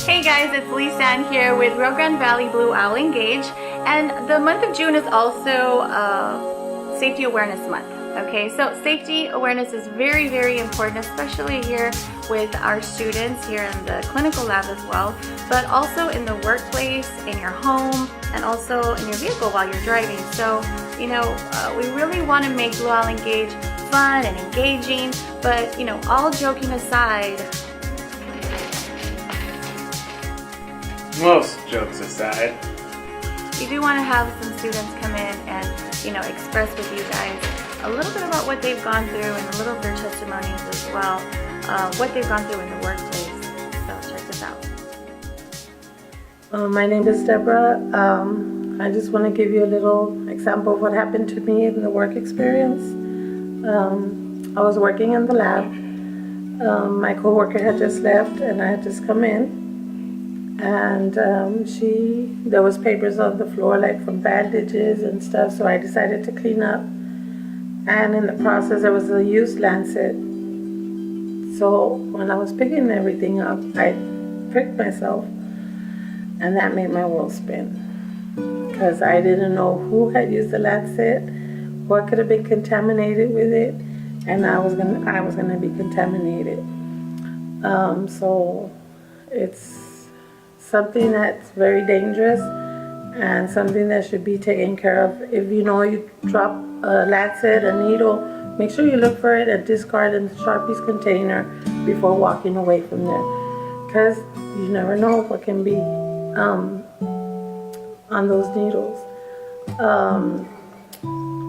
Hey guys, it's Lisanne here with Rio Grande Valley Blue Owl Engage, and the month of June is also Safety Awareness Month. Okay, so safety awareness is very, very important, especially here with our students here in the clinical lab as well, but also in the workplace, in your home, and also in your vehicle while you're driving. So, you know, we really want to make Blue Owl Engage fun and engaging, but, you know, all joking aside, most jokes aside, you do want to have some students come in and, you know, express with you guys a little bit about what they've gone through and a little of their testimonies as well, what they've gone through in the workplace. So check this out. My name is Deborah. I just want to give you a little example of what happened to me in the work experience. I was working in the lab. My coworker had just left and I had just come in. And there was papers on the floor, like from bandages and stuff, so I decided to clean up. And in the process, there was a used lancet. So when I was picking everything up, I pricked myself, and that made my world spin. Because I didn't know who had used the lancet, what could have been contaminated with it, and I was gonna be contaminated. So it's something that's very dangerous and something that should be taken care of. If you know you drop a lancet, a needle, make sure you look for it and discard in the Sharpie's container before walking away from there, because you never know what can be on those needles.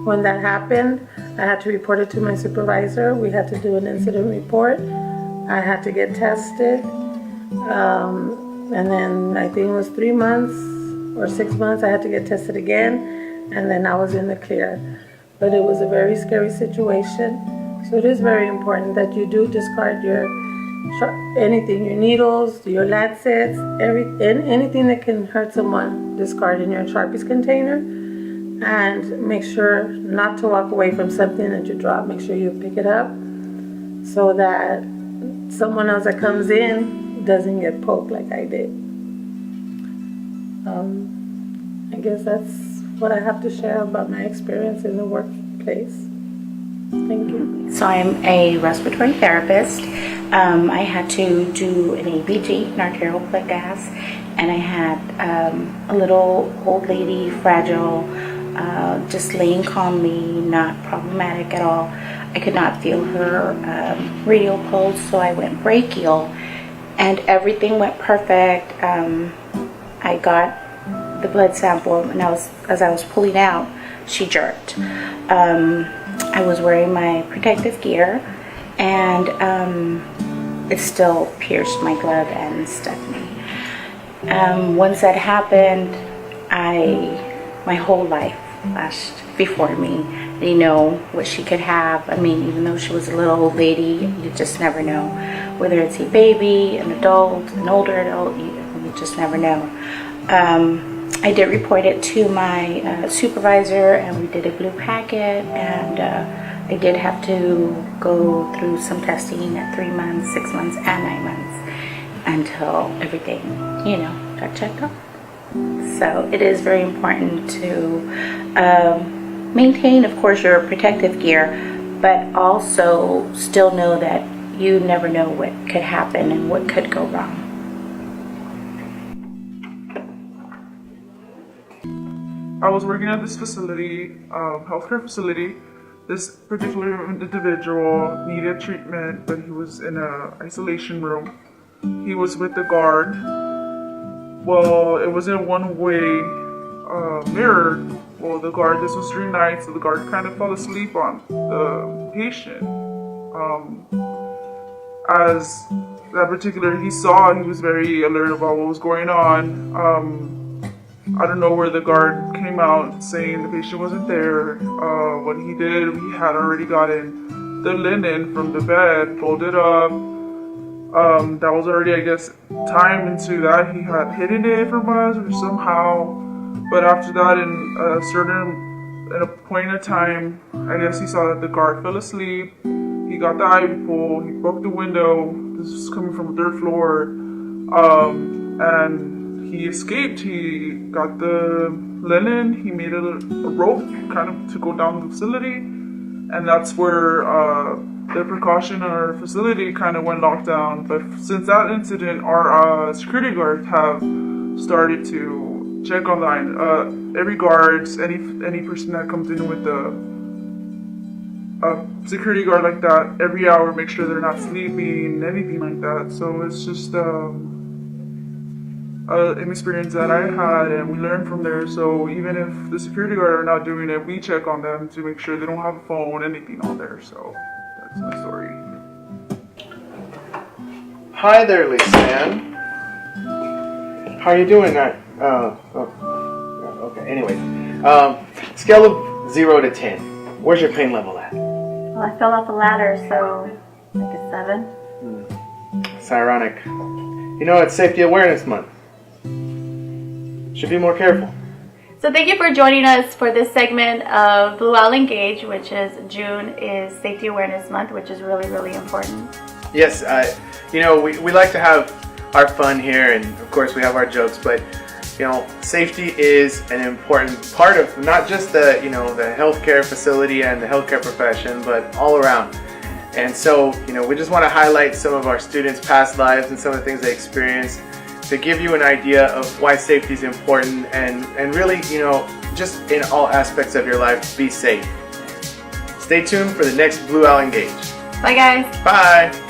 When that happened, I had to report it to my supervisor. We had to do an incident report. I had to get tested. And then I think it was 3 months or 6 months, I had to get tested again, and then I was in the clear. But it was a very scary situation. So it is very important that you do discard your anything, your needles, your lancets, anything that can hurt someone, discard in your Sharpie's container. And make sure not to walk away from something that you drop. Make sure you pick it up so that someone else that comes in doesn't get poked like I did. I guess that's what I have to share about my experience in the workplace. Thank you. So I'm a respiratory therapist. I had to do an ABG, an arterial blood gas, and I had a little old lady, fragile, just laying calmly, not problematic at all. I could not feel her radial pulse, so I went brachial. And everything went perfect. I got the blood sample, and as I was pulling out, she jerked. I was wearing my protective gear, and it still pierced my glove and stuck me. Once that happened, my whole life flashed before me. I didn't know what she could have. I mean, even though she was a little old lady, you just never know. Whether it's a baby, an adult, an older adult, you just never know. I did report it to my supervisor, and we did a blue packet, and I did have to go through some testing at 3 months, 6 months, and 9 months until everything, you know, got checked off. So it is very important to maintain, of course, your protective gear, but also still know that you never know what could happen and what could go wrong. I was working at this facility, healthcare facility. This particular individual needed treatment, but he was in an isolation room. He was with the guard. Well, it was a one-way mirror. Well, the guard, this was during night, so the guard kind of fell asleep on the patient. As that particular, he was very alert about what was going on. I don't know where the guard came out saying the patient wasn't there. What he did, he had already gotten the linen from the bed, folded up. That was already, I guess, time into that. He had hidden it from us or somehow. But after that, at a point in time, I guess he saw that the guard fell asleep. He got the ivy pole, he broke the window. This was coming from the third floor. and he escaped. He got the linen, he made a rope kind of to go down the facility, and that's where the precaution in our facility kind of went locked down. But since that incident, our security guards have started to check online. Every guard, any person that comes in with a security guard like that, every hour, make sure they're not sleeping, anything like that. So it's just an experience that I had, and we learned from there. So even if the security guard are not doing it, we check on them to make sure they don't have a phone, anything on there. So that's my story. Hi there, Lisanne. How are you doing? Okay. Anyways, scale of 0 to 10. Where's your pain level at? Well, I fell off a ladder, so like a 7. It's ironic. You know, it's Saftey Awareness Month. Should be more careful. So thank you for joining us for this segment of Blue Owl Engage, which is June is Safety Awareness Month, which is really, really important. Yes, you know, we like to have our fun here, and of course we have our jokes, but you know, safety is an important part of not just the, you know, the healthcare facility and the healthcare profession, but all around. And so, you know, we just want to highlight some of our students' past lives and some of the things they experienced to give you an idea of why safety is important, and really, you know, just in all aspects of your life, be safe. Stay tuned for the next Blue Owl Engage. Bye, guys. Bye.